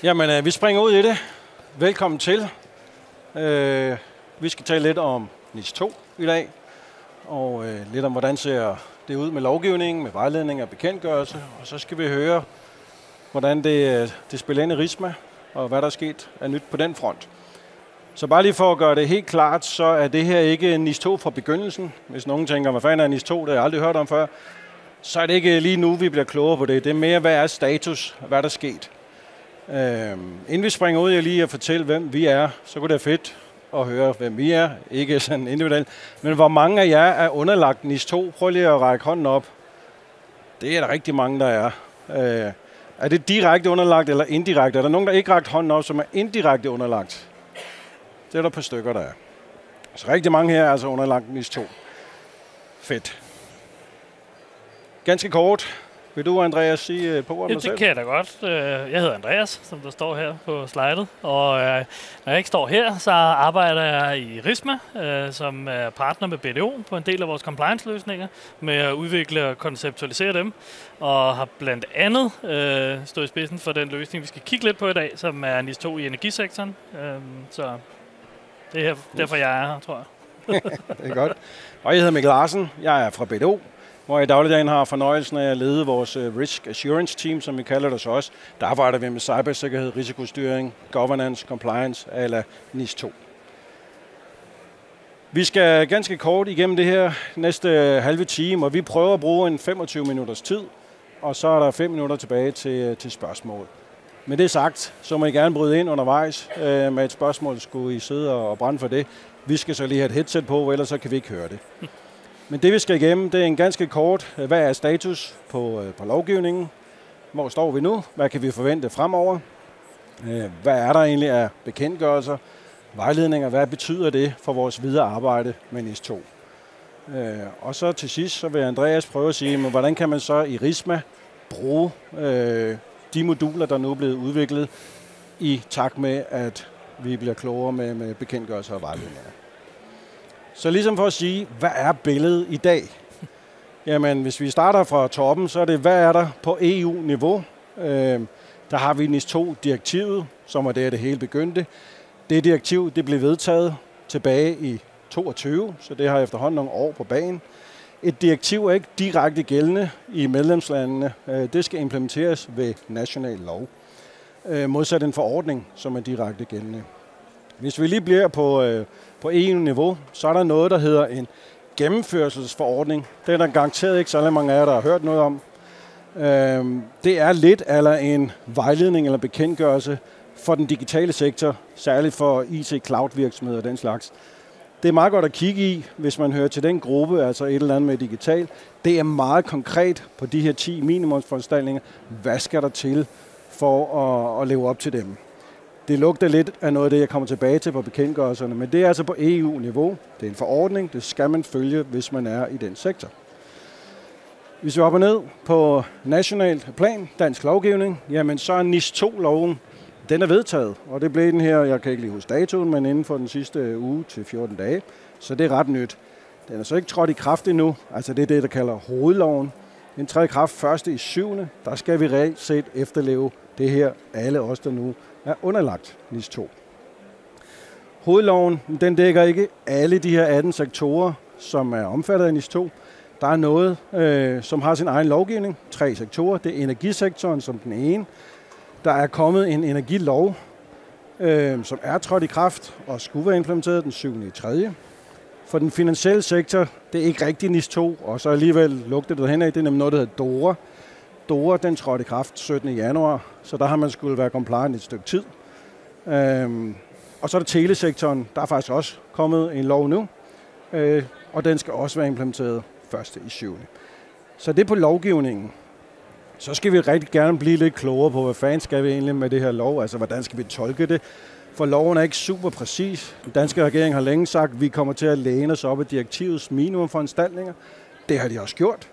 Jamen, vi springer ud i det. Velkommen til. Vi skal tale lidt om NIS 2 i dag, og lidt om, hvordan ser det ud med lovgivningen, med vejledning og bekendtgørelse. Og så skal vi høre, hvordan det spiller ind i RISMA, og hvad der er sket af nyt på den front. Så bare lige for at gøre det helt klart, så er det her ikke NIS 2 fra begyndelsen. Hvis nogen tænker, hvad fanden er NIS 2, det har jeg aldrig hørt om før, så er det ikke lige nu, vi bliver klogere på det. Det er mere, hvad er status, hvad der er sket. Inden vi springer ud, jeg lige at fortælle, hvem vi er, så kunne det være fedt at høre, hvem vi er. Ikke sådan individuelt. Men hvor mange af jer er underlagt NIS 2? Prøv lige at række hånden op. Det er der rigtig mange, der er. Er det direkte underlagt eller indirekte? Er der nogen, der ikke rækker hånden op, som er indirekte underlagt? Det er der et par stykker, der er. Så rigtig mange her er altså underlagt NIS 2. Fedt. Ganske kort. Vil du, Andreas, sige et par ord om dig selv? Det kan jeg da godt. Jeg hedder Andreas, som der står her på slidet. Og når jeg ikke står her, så arbejder jeg i RISMA, som er partner med BDO på en del af vores compliance-løsninger, med at udvikle og konceptualisere dem. Og har blandt andet stået i spidsen for den løsning, vi skal kigge lidt på i dag, som er NIS 2 i energisektoren. Så det er derfor, jeg er her, tror jeg. Det er godt. Og jeg hedder Mikkel Larsen. Jeg er fra BDO, hvor jeg i dagligdagen har fornøjelsen af at lede vores Risk Assurance Team, som vi kalder det så også. Der arbejder vi med cybersikkerhed, risikostyring, governance, compliance eller NIS 2. Vi skal ganske kort igennem det her næste halve time, og vi prøver at bruge en 25 minutters tid, og så er der 5 minutter tilbage til spørgsmål. Med det sagt, så må I gerne bryde ind undervejs med et spørgsmål, skulle I sidde og brænde for det. Vi skal så lige have et headset på, ellers så kan vi ikke høre det. Men det vi skal igennem, det er en ganske kort, hvad er status på lovgivningen? Hvor står vi nu? Hvad kan vi forvente fremover? Hvad er der egentlig af bekendtgørelser, vejledninger? Hvad betyder det for vores videre arbejde med NIS 2? Og så til sidst, så vil Andreas prøve at sige, men hvordan kan man så i RISMA bruge de moduler, der nu er blevet udviklet i takt med, at vi bliver klogere med bekendtgørelser og vejledninger. Så ligesom for at sige, hvad er billedet i dag? Jamen, hvis vi starter fra toppen, så er det, hvad er der på EU-niveau? Der har vi NIS 2-direktivet, som er det hele begyndte. Det direktiv, det blev vedtaget tilbage i 22, så det har efterhånden nogle år på bagen. Et direktiv er ikke direkte gældende i medlemslandene. Det skal implementeres ved national lov. Modsat en forordning, som er direkte gældende. Hvis vi lige bliver på EU-niveau, så er der noget, der hedder en gennemførelsesforordning. Det er der garanteret ikke så mange af jer, der har hørt noget om. Det er lidt eller en vejledning eller bekendtgørelse for den digitale sektor, særligt for IT-cloud-virksomheder og den slags. Det er meget godt at kigge i, hvis man hører til den gruppe, altså et eller andet med digital. Det er meget konkret på de her 10 minimumsforanstaltninger. Hvad skal der til for at leve op til dem? Det lugter lidt af noget af det, jeg kommer tilbage til på bekendtgørelserne, men det er altså på EU-niveau. Det er en forordning, det skal man følge, hvis man er i den sektor. Hvis vi hopper ned på nationalt plan, dansk lovgivning, jamen så er NIS 2-loven, den er vedtaget, og det blev den her, jeg kan ikke lige huske datoen, men inden for den sidste uge til 14 dage, så det er ret nyt. Den er så ikke trådt i kraft endnu, altså det er det, der kalder hovedloven. Den træder i kraft 1.7. Der skal vi reelt set efterleve det her, alle os, der nu er underlagt NIS 2. Hovedloven, den dækker ikke alle de her 18 sektorer, som er omfattet af NIS 2. Der er noget, som har sin egen lovgivning. 3 sektorer. Det er energisektoren som den ene. Der er kommet en energilov, som er trådt i kraft og skulle være implementeret den 7.3. For den finansielle sektor, det er ikke rigtig NIS 2, og så alligevel lugter det henad. Det er nemlig noget, der hedder DORA. DORA, den trådte i kraft 17. januar, så der har man skulle være compliant et stykke tid. Og så er der telesektoren, der er faktisk også kommet en lov nu, og den skal også være implementeret 1.7. Så det er på lovgivningen. Så skal vi rigtig gerne blive lidt klogere på, hvad fanden skal vi egentlig med det her lov, altså hvordan skal vi tolke det, for loven er ikke super præcis. Den danske regering har længe sagt, at vi kommer til at læne os op af direktivets minimumforanstaltninger. Det har de også gjort.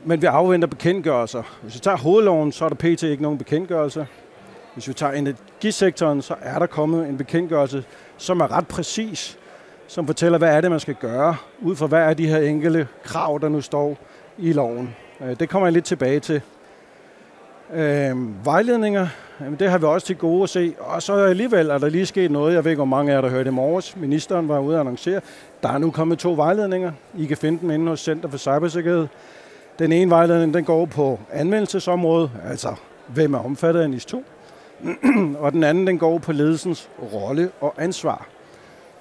Men vi afventer bekendtgørelser. Hvis vi tager hovedloven, så er der pt. Ikke nogen bekendtgørelser. Hvis vi tager energisektoren, så er der kommet en bekendtgørelse, som er ret præcis, som fortæller, hvad er det, man skal gøre, ud fra hvad er de her enkelte krav, der nu står i loven. Det kommer jeg lidt tilbage til. Vejledninger, jamen det har vi også til gode at se. Og så alligevel er der lige sket noget. Jeg ved ikke, hvor mange af jer, der hørte i morges. Ministeren var ude at annoncere. Der er nu kommet 2 vejledninger. I kan finde dem inde hos Center for Cybersikkerhed. Den ene vejledning, den går på anvendelsesområdet, altså hvem er omfattet af NIS 2. Og den anden, den går på ledelsens rolle og ansvar.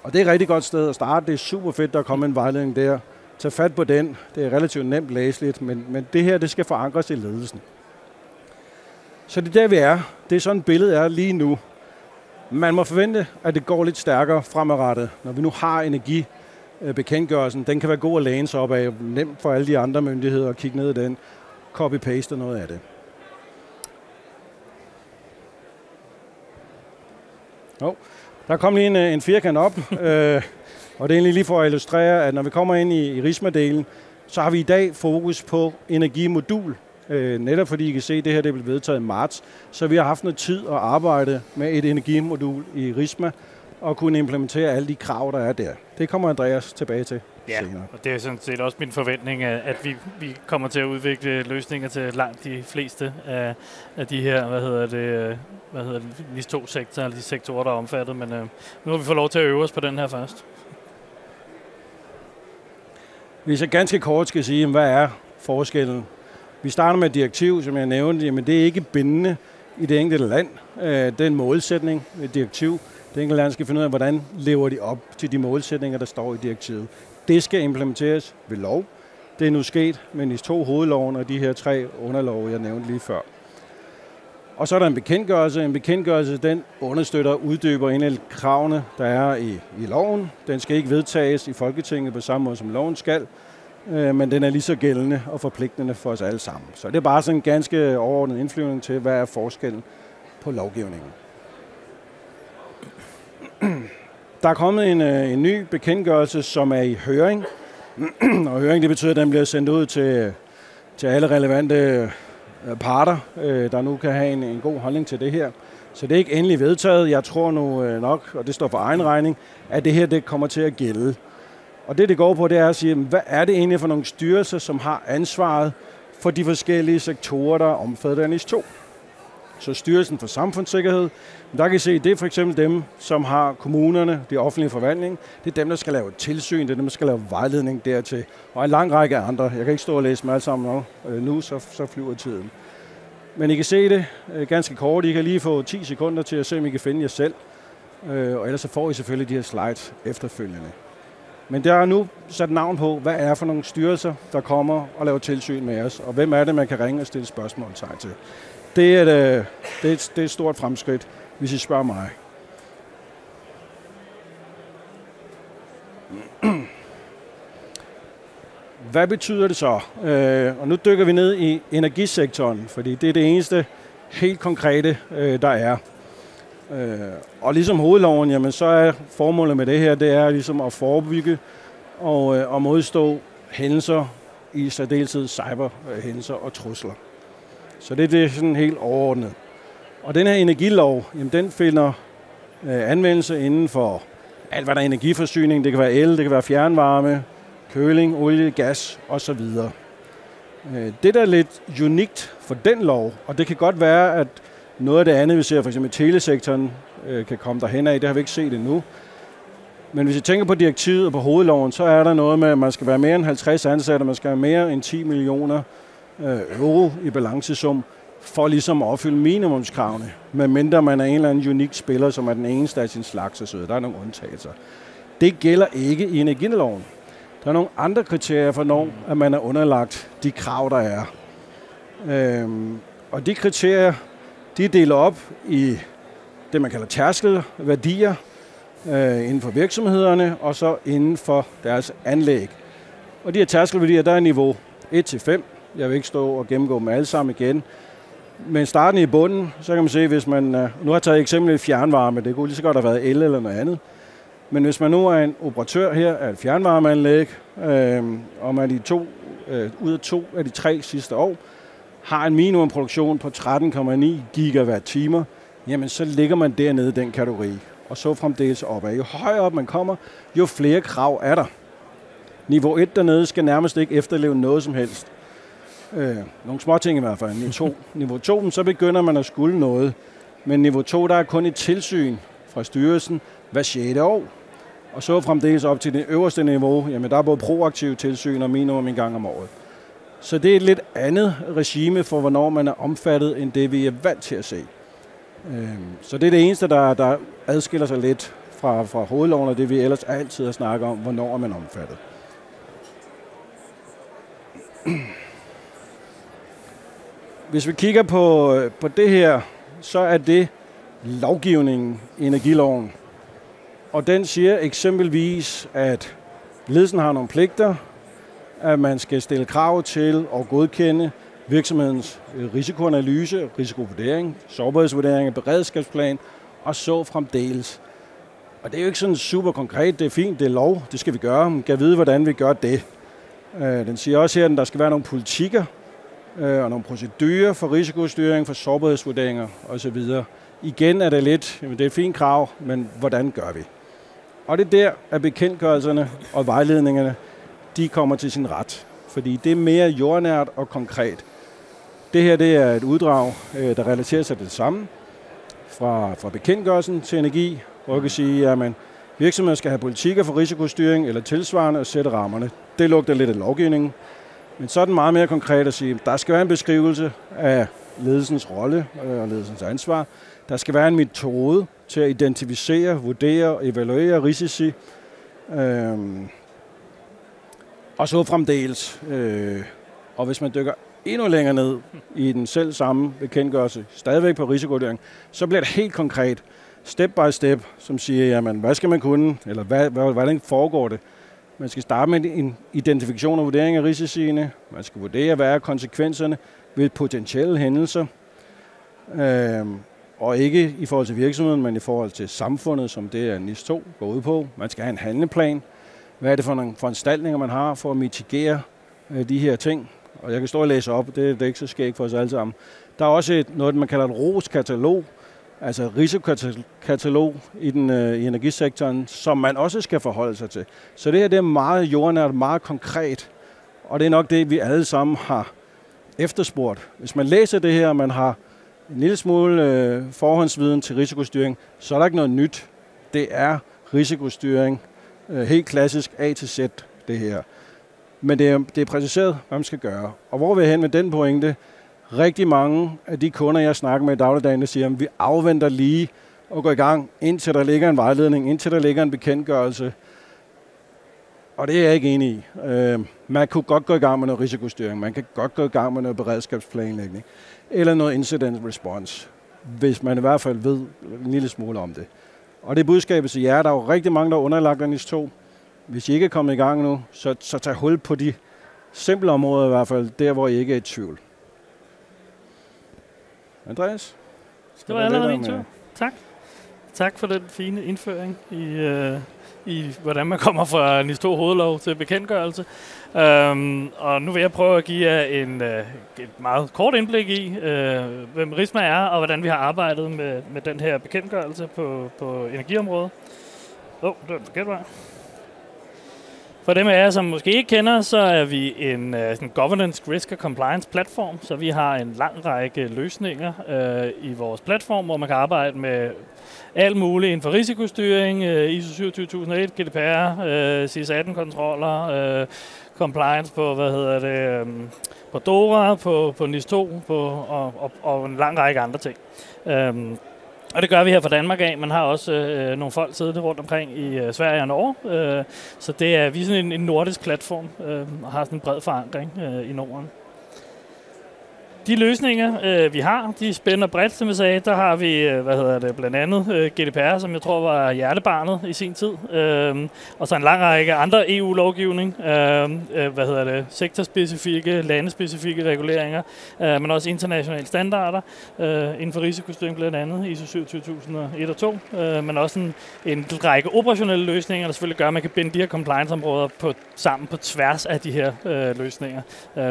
Og det er et rigtig godt sted at starte. Det er super fedt, der er kommet en vejledning der. Tag fat på den. Det er relativt nemt læseligt, men det her, det skal forankres i ledelsen. Så det er der, vi er. Det er sådan, billedet er lige nu. Man må forvente, at det går lidt stærkere fremadrettet, når vi nu har energibekendtgørelsen. Den kan være god at læne sig op af. Nemt for alle de andre myndigheder at kigge ned i den. Copy-paste noget af det. Der kom lige en firkant op. Og det er egentlig lige for at illustrere, at når vi kommer ind i RISMA-delen, så har vi i dag fokus på energimodul. Netop fordi I kan se, at det her det blev vedtaget i marts, så vi har haft noget tid at arbejde med et energimodul i RISMA og kunne implementere alle de krav, der er der. Det kommer Andreas tilbage til senere. Og det er sådan set også min forventning, at vi kommer til at udvikle løsninger til langt de fleste af de her, NIS 2-sektorer, eller de sektorer, der er omfattet, men nu har vi fået lov til at øve os på den her først. Hvis jeg ganske kort skal sige, hvad er forskellen? Vi starter med et direktiv, som jeg nævnte, men det er ikke bindende i det enkelte land. Det er en målsætning, et direktiv. Det enkelte land skal finde ud af, hvordan lever de op til de målsætninger, der står i direktivet. Det skal implementeres ved lov. Det er nu sket med NIS 2 hovedloven og de her 3 underlove, jeg nævnte lige før. Og så er der en bekendtgørelse. En bekendtgørelse, den understøtter og uddyber en af kravene, der er i loven. Den skal ikke vedtages i Folketinget på samme måde, som loven skal, men den er lige så gældende og forpligtende for os alle sammen. Så det er bare sådan en ganske overordnet indflyvning til, hvad er forskellen på lovgivningen. Der er kommet en ny bekendtgørelse, som er i høring. Og høring, det betyder, at den bliver sendt ud til alle relevante parter, der nu kan have en god holdning til det her. Så det er ikke endelig vedtaget. Jeg tror nu nok, og det står for egen regning, at det her det kommer til at gælde. Og det går på, det er at sige, hvad er det egentlig for nogle styrelser, som har ansvaret for de forskellige sektorer, der er omfattet af NIS 2. Så Styrelsen for Samfundssikkerhed, der kan I se, det er for eksempel dem, som har kommunerne, de offentlige forvaltning. Det er dem, der skal lave tilsyn, det er dem, der skal lave vejledning dertil. Og en lang række andre. Jeg kan ikke stå og læse dem alle sammen nu, så flyver tiden. Men I kan se det ganske kort. I kan lige få 10 sekunder til at se, om I kan finde jer selv. Og ellers så får I selvfølgelig de her slides efterfølgende. Men der er nu sat navn på, hvad er for nogle styrelser, der kommer og laver tilsyn med os. Og hvem er det, man kan ringe og stille spørgsmål til. Det er et stort fremskridt, hvis I spørger mig. Hvad betyder det så? Og nu dykker vi ned i energisektoren, fordi det er det eneste helt konkrete, der er. Og ligesom hovedloven, jamen, så er formålet med det her, det er ligesom at forebygge og modstå hændelser, i særdeleshed cyberhændelser og trusler. Så det er sådan helt overordnet. Og den her energilov, jamen, den finder anvendelse inden for alt, hvad der er energiforsyning. Det kan være el, det kan være fjernvarme, køling, olie, gas osv. Det, der er lidt unikt for den lov, og det kan godt være, at noget af det andet, vi ser for eksempel telesektoren, kan komme derhen af, det har vi ikke set endnu. Men hvis I tænker på direktivet og på hovedloven, så er der noget med, at man skal være mere end 50 ansatte, man skal have mere end 10 millioner euro i balancesum, for ligesom at opfylde minimumskravene, medmindre man er en eller anden unik spiller, som er den eneste af sin slags og så videre. Der er nogle undtagelser. Det gælder ikke i energiloven. Der er nogle andre kriterier for, når at man er underlagt de krav, der er. Og de kriterier, de er delt op i det, man kalder tærskelværdier inden for virksomhederne, og så inden for deres anlæg. Og de her tærskelværdier, der er niveau 1-5. Jeg vil ikke stå og gennemgå dem alle sammen igen. Men starten i bunden, så kan man se, hvis man... Nu har jeg taget eksempel fjernvarme, det kunne lige så godt have været el eller noget andet. Men hvis man nu er en operatør her af et fjernvarmeanlæg, og man ud af 2 af de 3 sidste år har en minimumproduktion på 13,9 gigawatt-timer, jamen så ligger man dernede i den kategori. Og så fremdeles opad. Jo højere op man kommer, jo flere krav er der. Niveau 1 dernede skal nærmest ikke efterleve noget som helst. Nogle små ting i hvert fald. Niveau 2, så begynder man at skulle noget. Men niveau 2, der er kun et tilsyn fra styrelsen hver 6. år. Og så fremdeles op til det øverste niveau, jamen der er både proaktiv tilsyn og minimum en gang om året. Så det er et lidt andet regime for, hvornår man er omfattet, end det vi er vant til at se. Så det er det eneste, der adskiller sig lidt fra hovedloven, og det vi ellers altid har snakket om, hvornår er man omfattet. Hvis vi kigger på det her, så er det lovgivningen i energiloven. Og den siger eksempelvis, at ledelsen har nogle pligter, at man skal stille krav til at godkende virksomhedens risikoanalyse, risikovurdering, sårbarhedsvurdering, beredskabsplan og så fremdeles. Og det er jo ikke sådan super konkret, det er fint, det er lov, det skal vi gøre, man kan vide, hvordan vi gør det. Den siger også her, at der skal være nogle politikker og nogle procedurer for risikostyring, for sårbarhedsvurderinger osv. Igen er det lidt, det er et fint krav, men hvordan gør vi? Og det er der, at bekendtgørelserne og vejledningerne, de kommer til sin ret. Fordi det er mere jordnært og konkret. Det her, det er et uddrag, der relaterer sig til det samme. Fra bekendtgørelsen til energi, hvor jeg kan sige, at virksomheder skal have politikker for risikostyring eller tilsvarende og sætte rammerne. Det lugter lidt af lovgivningen. Men så er den meget mere konkret at sige, at der skal være en beskrivelse af ledelsens rolle og ledelsens ansvar. Der skal være en metode til at identificere, vurdere og evaluere risici. Og så fremdeles. Og hvis man dykker endnu længere ned i den selv samme bekendtgørelse, stadigvæk på risikovurdering, så bliver det helt konkret, step by step, som siger, jamen, hvad skal man kunne, eller hvordan foregår det? Man skal starte med en identifikation og vurdering af risiciene. Man skal vurdere, hvad er konsekvenserne ved potentielle hændelser. Og ikke i forhold til virksomheden, men i forhold til samfundet, som det er NIS 2 går ud på. Man skal have en handleplan. Hvad er det for nogle foranstaltninger, man har for at mitigere de her ting? Og jeg kan stå og læse op, det er ikke så skægt for os alle sammen. Der er også noget, man kalder et ROS-katalog, altså risikokatalog i energisektoren, som man også skal forholde sig til. Så det her det er meget jordnært, meget konkret, og det er nok det, vi alle sammen har efterspurgt. Hvis man læser det her, og man har en lille smule forhåndsviden til risikostyring, så er der ikke noget nyt. Det er risikostyring, helt klassisk A til Z, det her. Men det er præciseret, hvad man skal gøre. Og hvor vil jeg hen med den pointe? Rigtig mange af de kunder, jeg snakker med i dagligdagen, der siger, at vi afventer lige at gå i gang, indtil der ligger en vejledning, indtil der ligger en bekendtgørelse. Og det er jeg ikke enig i. Man kunne godt gå i gang med noget risikostyring, man kan godt gå i gang med noget beredskabsplanlægning, eller noget incident response, hvis man i hvert fald ved en lille smule om det. Og det er budskabet til jer, der er jo rigtig mange, der er underlagt NIS 2. Hvis I ikke er kommet i gang nu, så tag hul på de simple områder i hvert fald, der hvor I ikke er i tvivl. Andreas? Det var allerede min tur. Tak. Tak for den fine indføring i hvordan man kommer fra NIS 2 hovedlov til bekendtgørelse. Og nu vil jeg prøve at give jer et meget kort indblik i, hvem RISMA er, og hvordan vi har arbejdet med den her bekendtgørelse på energiområdet. Det var en forkert vej. For dem af jer, som måske ikke kender, så er vi en governance, risk og compliance platform. Så vi har en lang række løsninger i vores platform, hvor man kan arbejde med alt muligt inden for risikostyring, ISO 27001, GDPR, CIS-18-kontroller, compliance på, på DORA, på NIS 2 og en lang række andre ting. Og det gør vi her fra Danmark af. Man har også nogle folk siddende rundt omkring i Sverige og Norge. Så vi er sådan en nordisk platform og har sådan en bred forankring i Norden. De løsninger, vi har, de spænder bredt, som jeg sagde. Der har vi blandt andet GDPR, som jeg tror var hjertebarnet i sin tid. Og så en lang række andre EU-lovgivning. Sektorspecifikke, landespecifikke reguleringer, men også internationale standarder inden for risikostyring, blandt andet ISO 27001 og 2. Men også en række operationelle løsninger, der selvfølgelig gør, at man kan binde de her compliance-områder sammen på tværs af de her løsninger.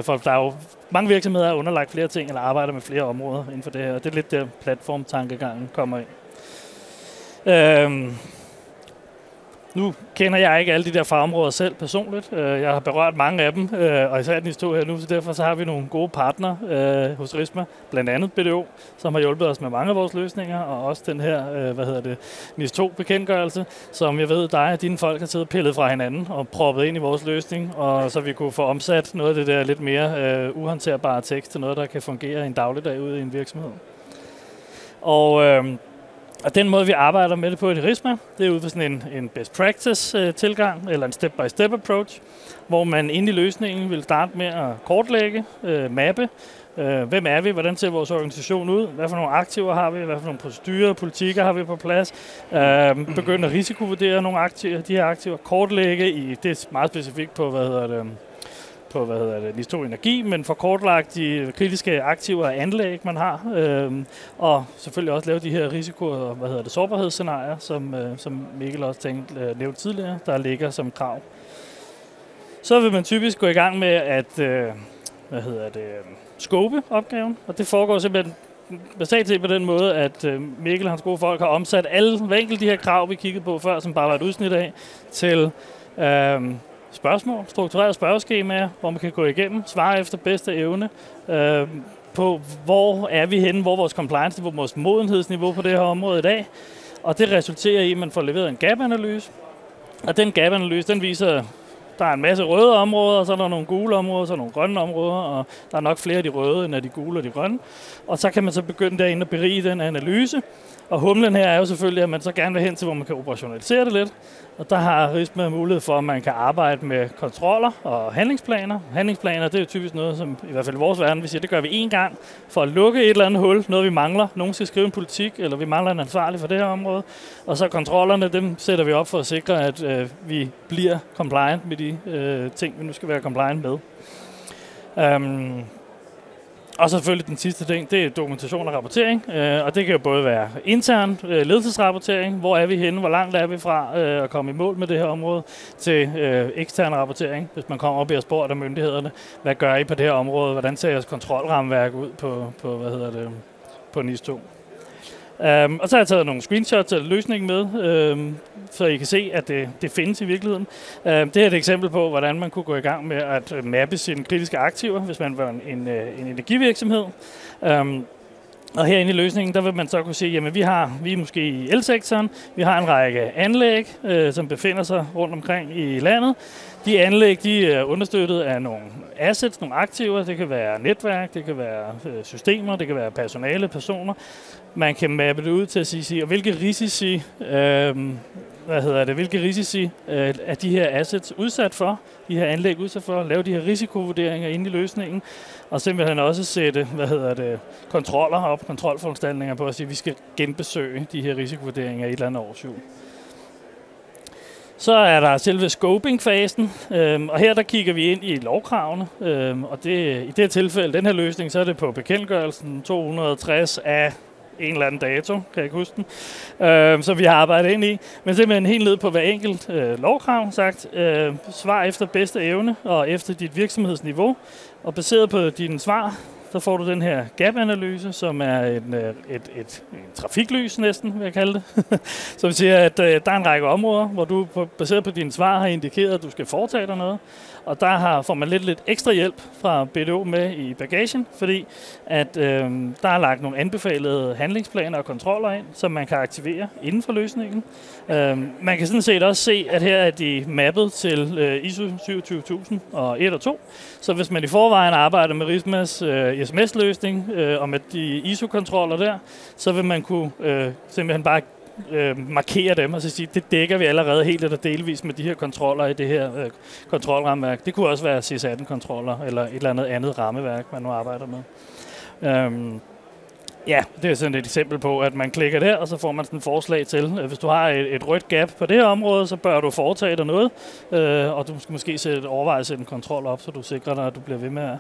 For der er jo mange virksomheder er underlagt flere ting, eller arbejder med flere områder inden for det her. Det er lidt der platformtankegangen kommer ind. Nu kender jeg ikke alle de der fagområder selv personligt. Jeg har berørt mange af dem, og især den historie her nu, så derfor så har vi nogle gode partnere hos RISMA, blandt andet BDO, som har hjulpet os med mange af vores løsninger, og også den her, NIS 2-bekendtgørelse, som jeg ved, dig og dine folk har siddet pillet fra hinanden og proppet ind i vores løsning, og så vi kunne få omsat noget af det der lidt mere uhåndterbare tekst til noget, der kan fungere i en dagligdag ude i en virksomhed. Og den måde, vi arbejder med det på i RISMA, det er ud fra sådan en best practice tilgang, eller en step-by-step approach, hvor man inde i løsningen vil starte med at kortlægge, mappe, hvem er vi, hvordan ser vores organisation ud, hvad for nogle aktiver har vi, hvad for nogle procedurer og politikker har vi på plads, begynde at risikovurdere nogle aktiver, de her aktiver, kortlægge, det er meget specifikt på, NIS 2 Energi, men for kortlagt de kritiske aktiver og anlæg, man har, og selvfølgelig også lave de her risiko- og sårbarhedsscenarier, som Mikkel også nævnte tidligere, der ligger som krav. Så vil man typisk gå i gang med at scope opgaven, og det foregår simpelthen basalt set på den måde, at Mikkel og hans gode folk har omsat hver enkelt de her krav, vi kiggede på før, som bare var et udsnit af, til spørgsmål, strukturerede spørgeskemaer, hvor man kan gå igennem, svare efter bedste evne på, hvor er vi henne, hvor vores compliance-niveau, vores modenhedsniveau på det her område i dag. Og det resulterer i, at man får leveret en gap-analyse. Og den gap-analyse, den viser, der er en masse røde områder, og så er der nogle gule områder, så er der nogle grønne områder, og der er nok flere af de røde, end af de gule og de grønne. Og så kan man så begynde derinde at berige den analyse. Og humlen her er jo selvfølgelig, at man så gerne vil hen til, hvor man kan operationalisere det lidt. Og der har RISMA mulighed for, at man kan arbejde med kontroller og handlingsplaner. Handlingsplaner, det er jo typisk noget, som i hvert fald i vores verden, vi siger, det gør vi én gang for at lukke et eller andet hul, noget vi mangler. Nogen skal skrive en politik, eller vi mangler en ansvarlig for det her område. Og så kontrollerne, dem sætter vi op for at sikre, at vi bliver compliant med de ting, vi nu skal være compliant med. Og selvfølgelig den sidste ting, det er dokumentation og rapportering, og det kan jo både være intern ledelsesrapportering, hvor er vi henne, hvor langt er vi fra at komme i mål med det her område, til ekstern rapportering, hvis man kommer op og spurgt af myndighederne, hvad gør I på det her område, hvordan ser jeres kontrolrammeværk ud på NIS 2. Og så har jeg taget nogle screenshots af løsningen med, så I kan se, at det findes i virkeligheden. Det er et eksempel på, hvordan man kunne gå i gang med at mappe sine kritiske aktiver, hvis man var en energivirksomhed. Og herinde i løsningen, der vil man så kunne sige, jamen vi er måske i elsektoren, vi har en række anlæg, som befinder sig rundt omkring i landet. De anlæg, de er understøttet af nogle assets, nogle aktiver, det kan være netværk, det kan være systemer, det kan være personale, personer. Man kan mappe det ud til at sige, og hvilke risici, er de her assets udsat for, de her anlæg udsat for, lave de her risikovurderinger inde i løsningen, og simpelthen også sætte, kontroller op, kontrolforanstaltninger på at sige, at vi skal genbesøge de her risikovurderinger i et eller andet årshjul. Så er der selve scoping-fasen, og her der kigger vi ind i lovkravene, og i det tilfælde, den her løsning, så er det på bekendtgørelsen 260 af en eller anden dato, kan jeg ikke huske den, som vi har arbejdet ind i, men simpelthen helt ned på hver enkelt lovkrav sagt, svar efter bedste evne og efter dit virksomhedsniveau, og baseret på dine svar, så får du den her gap-analyse, som er et trafiklys næsten, vil jeg kalde det. Som siger, at der er en række områder, hvor du baseret på dine svar har indikeret, at du skal foretage dig noget. Og der får man lidt ekstra hjælp fra BDO med i bagagen, fordi at der er lagt nogle anbefalede handlingsplaner og kontroller ind, som man kan aktivere inden for løsningen. Man kan sådan set også se, at her er de mappet til ISO 27000 og 1 og 2. Så hvis man i forvejen arbejder med RISMAs ISMS-løsning og med de ISO-kontroller der, så vil man kunne simpelthen bare markere dem og så sige, det dækker vi allerede helt eller delvis med de her kontroller i det her kontrolrammeværk. Det kunne også være CS18-kontroller eller et eller andet rammeværk, man nu arbejder med. Ja, det er sådan et eksempel på, at man klikker der, og så får man sådan et forslag til, hvis du har et rødt gap på det her område, så bør du foretage dig noget, og du skal måske overveje at sætte en kontrol op, så du sikrer dig, at du bliver ved med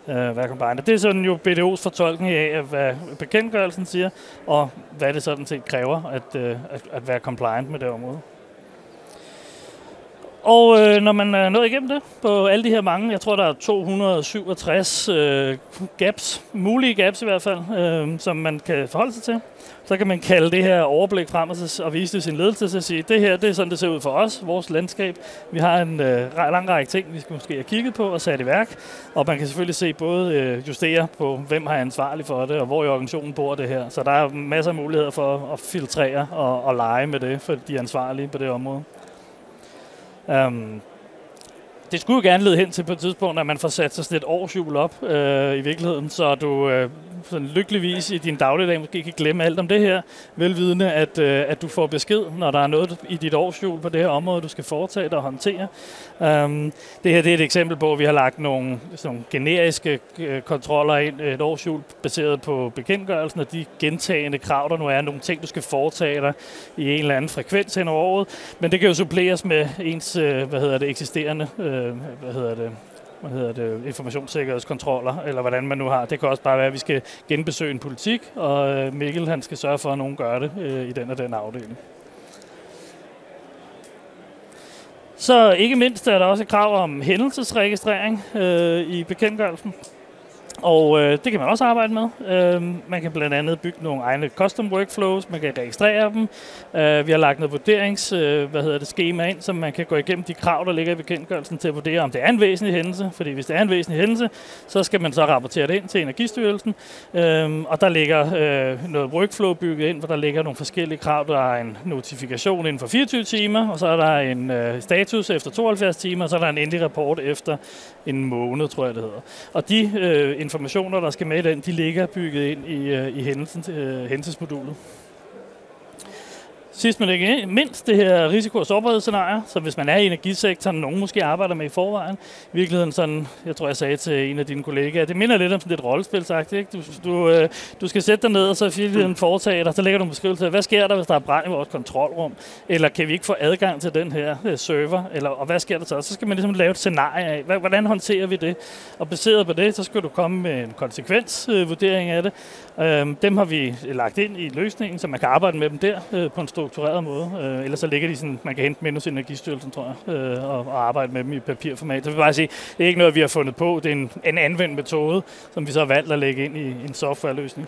at være compliant. Det er sådan jo BDO's fortolkning af, hvad bekendtgørelsen siger, og hvad det sådan set kræver at være compliant med det område. Og når man er nået igennem det på alle de her mange, jeg tror der er 267 gaps, mulige gaps i hvert fald, som man kan forholde sig til, så kan man kalde det her overblik frem og vise det sin ledelse til at sige, det her det er sådan, det ser ud for os, vores landskab. Vi har en lang række ting, vi skal måske have kigget på og sat i værk, og man kan selvfølgelig se både justere på, hvem har ansvarlig for det, og hvor i organisationen bor det her. Så der er masser af muligheder for at filtrere og lege med det, for de er ansvarlige på det område. Det skulle jo gerne lede hen til på et tidspunkt, at man får sat sig sådan et årshjul op i virkeligheden, så du sådan lykkeligvis i din dagligdag måske kan glemme alt om det her, velvidende, at du får besked, når der er noget i dit årshjul på det her område, du skal foretage dig og håndtere. Det her det er et eksempel på, at vi har lagt nogle generiske kontroller ind, et årshjul baseret på bekendtgørelsen, og de gentagende krav, der nu er nogle ting, du skal foretage dig i en eller anden frekvens hen over året, men det kan jo suppleres med ens eksisterende informationssikkerhedskontroller, eller hvordan man nu har. Det kan også bare være, at vi skal genbesøge en politik, og Mikkel han skal sørge for, at nogen gør det i den og den afdeling. Så ikke mindst er der også et krav om hændelsesregistrering i bekendtgørelsen. Og det kan man også arbejde med. Man kan blandt andet bygge nogle egne custom workflows, man kan registrere dem. Vi har lagt noget vurderingsskema ind, så man kan gå igennem de krav, der ligger i bekendtgørelsen til at vurdere, om det er en væsentlig hændelse. Fordi hvis det er en væsentlig hændelse, så skal man så rapportere det ind til Energistyrelsen. Og der ligger noget workflow bygget ind, hvor der ligger nogle forskellige krav. Der er en notifikation inden for 24 timer, og så er der en status efter 72 timer, og så er der en endelig rapport efter en måned, tror jeg det hedder. Og de informationer, der skal med i den, de ligger bygget ind i hændelsesmodulet. Sidst men ikke mindst, det her risiko- og sårbarhedsscenarie, så hvis man er i energisektoren, nogen måske arbejder med i forvejen, i virkeligheden sådan, jeg tror jeg sagde til en af dine kollegaer, det minder lidt om sådan lidt rollespilsagtigt, ikke? Du skal sætte dig ned, og så i virkeligheden foretage dig, så lægger du en beskrivelse af, hvad sker der, hvis der er brand i vores kontrolrum, eller kan vi ikke få adgang til den her server, og hvad sker der så? Så skal man ligesom lave et scenarie af, hvordan håndterer vi det? Og baseret på det, så skal du komme med en konsekvensvurdering af det. Dem har vi lagt ind i løsningen, så man kan arbejde med dem der på en struktureret måde. Ellers så ligger de sådan, man kan hente dem ind hos Energistyrelsen, tror jeg, og arbejde med dem i papirformat. Så vil jeg bare sige, det er ikke noget, vi har fundet på. Det er en anvendt metode, som vi så har valgt at lægge ind i en softwareløsning.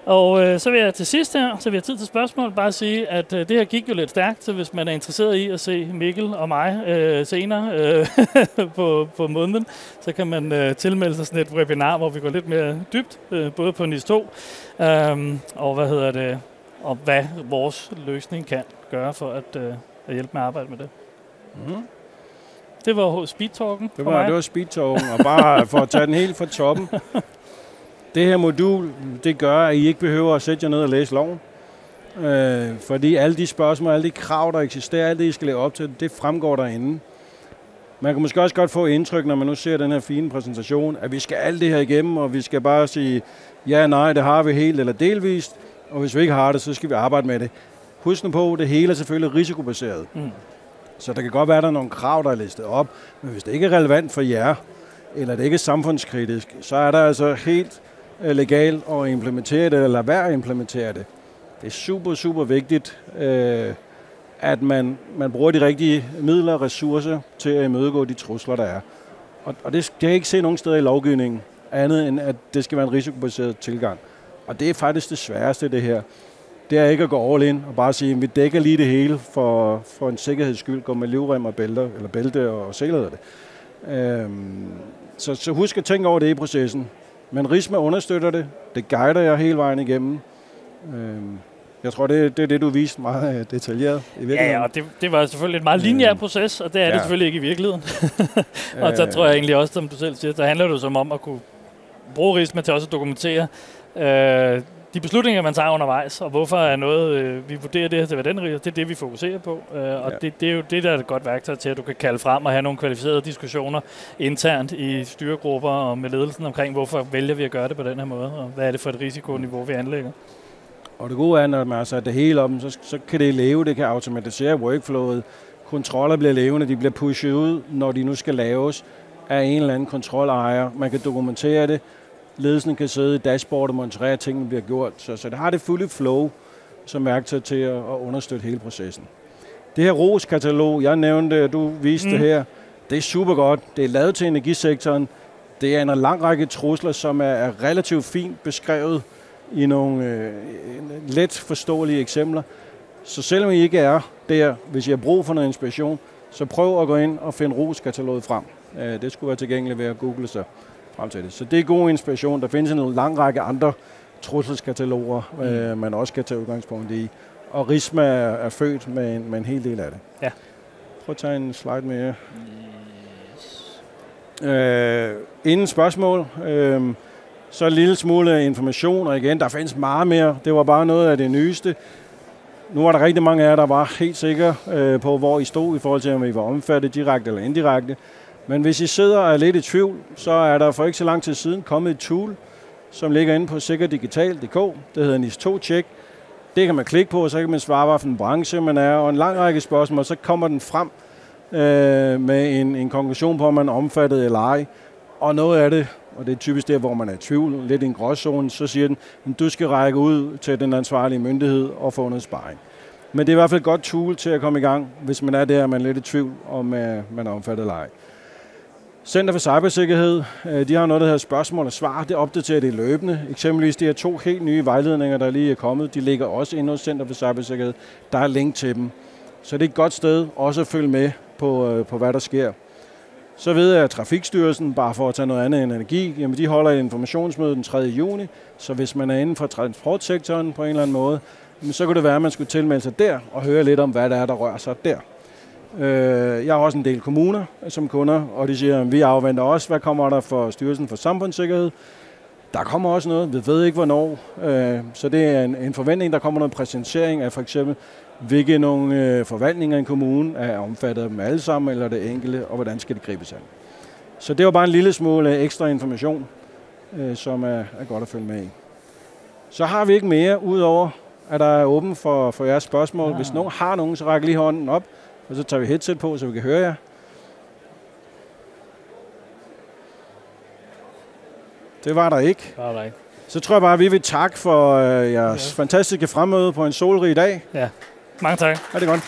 Og så vil jeg til sidst her, så vil jeg tid til spørgsmål, bare sige, at det her gik jo lidt stærkt, så hvis man er interesseret i at se Mikkel og mig senere på måneden, så kan man tilmelde sig sådan et webinar, hvor vi går lidt mere dybt, både på NIS 2, og hvad vores løsning kan gøre for at hjælpe med at arbejde med det. Mm. Det var speedtalken. Det var speedtalken, og bare for at tage den helt fra toppen. Det her modul, det gør, at I ikke behøver at sætte jer ned og læse loven. Fordi alle de spørgsmål, alle de krav, der eksisterer, alt det, I skal leve op til, det fremgår derinde. Man kan måske også godt få indtryk, når man nu ser den her fine præsentation, at vi skal alt det her igennem, og vi skal bare sige, ja, nej, det har vi helt eller delvist, og hvis vi ikke har det, så skal vi arbejde med det. Husk nu på, det hele er selvfølgelig risikobaseret. Mm. Så der kan godt være, der er nogle krav, der er listet op, men hvis det ikke er relevant for jer, eller det ikke er samfundskritisk, så er der altså helt legalt at implementere det, eller lade være at implementere det. Det er super, super vigtigt, at man bruger de rigtige midler og ressourcer til at imødegå de trusler, der er. Og det skal jeg ikke se nogen steder i lovgivningen, andet end at det skal være en risikobaseret tilgang. Og det er faktisk det sværeste, det her. Det er ikke at gå all in og bare sige, at vi dækker lige det hele for en sikkerheds skyld, gå med livrem og bælte og seler det. Så husk at tænke over det i processen. Men RISMA understøtter det. Det guider jeg hele vejen igennem. Jeg tror, det er det, du viste meget detaljeret i virkeligheden. Ja, og det var selvfølgelig et meget lineær proces, og det er det selvfølgelig ikke i virkeligheden. Og så tror jeg egentlig også, som du selv siger, der handler det som om at kunne bruge RISMA til også at dokumentere de beslutninger, man tager undervejs, og hvorfor er noget, vi vurderer det her til at være den risiko, det er det, vi fokuserer på. Og det er jo det, der er et godt værktøj til, at du kan kalde frem og have nogle kvalificerede diskussioner internt i styregrupper og med ledelsen omkring, hvorfor vælger vi at gøre det på den her måde, og hvad er det for et risikoniveau, vi anlægger. Og det gode er, når man har sat det hele op, så kan det leve, det kan automatisere workflowet. Kontroller bliver levende, de bliver pushet ud, når de nu skal laves af en eller anden kontrolejer. Man kan dokumentere det. Ledelsen kan sidde i dashboard og monitorere, at tingene bliver gjort. Så det har det fulde flow som værktøj til at understøtte hele processen. Det her ROS-katalog, jeg nævnte, du viste det her, det er super godt. Det er lavet til energisektoren. Det er en lang række trusler, som er relativt fint beskrevet i nogle let forståelige eksempler. Så selvom I ikke er der, hvis I har brug for noget inspiration, så prøv at gå ind og finde ROS-kataloget frem. Det skulle være tilgængeligt ved at google sig frem til det. Så det er god inspiration. Der findes en lang række andre trusselskataloger, man også kan tage udgangspunkt i. Og RISMA er født med en hel del af det. Ja. Prøv at tage en slide mere. Inden spørgsmål, så en lille smule information, og igen, der findes meget mere. Det var bare noget af det nyeste. Nu var der rigtig mange af jer, der var helt sikre på, hvor I stod i forhold til, om I var omfattet direkte eller indirekte. Men hvis I sidder og er lidt i tvivl, så er der for ikke så lang tid siden kommet et tool, som ligger inde på sikkerdigital.dk. Det hedder NIS2-check. Det kan man klikke på, og så kan man svare, hvilken branche man er, og en lang række spørgsmål, så kommer den frem med en konklusion på, om man er omfattet eller ej. Og noget af det, og det er typisk der, hvor man er i tvivl, lidt i en gråzone, så siger den, at du skal række ud til den ansvarlige myndighed og få noget sparring. Men det er i hvert fald et godt tool til at komme i gang, hvis man er der, og man er lidt i tvivl, om man er omfattet eller ej. Center for Cybersikkerhed, de har noget, der hedder spørgsmål og svar. Det opdaterer det løbende. Eksempelvis de her 2 helt nye vejledninger, der lige er kommet, de ligger også inde hos Center for Cybersikkerhed. Der er link til dem. Så det er et godt sted også at følge med på hvad der sker. Så ved jeg, at Trafikstyrelsen, bare for at tage noget andet end energi, jamen de holder et informationsmøde den 3. juni. Så hvis man er inden for transportsektoren på en eller anden måde, så kunne det være, at man skulle tilmelde sig der og høre lidt om, hvad der er, der rører sig der. Jeg har også en del kommuner som kunder, og de siger, at vi afventer også, hvad kommer der for Styrelsen for Samfundssikkerhed. Der kommer også noget, vi ved ikke hvornår, så det er en forventning, der kommer noget præsentering af for eksempel, hvilke nogle forvaltninger i en kommune er omfattet af dem alle sammen, eller det enkelte, og hvordan skal det gribes an. Så det var bare en lille smule ekstra information, som er godt at følge med i. Så har vi ikke mere, udover at der er åben for jeres spørgsmål. Hvis nogen har nogen, så ræk lige hånden op, og så tager vi headset på, så vi kan høre jer. Det var der ikke. Så tror jeg bare, at vi vil takke for jeres fantastiske fremmøde på en solrig dag. Ja, mange tak. Ha' det godt.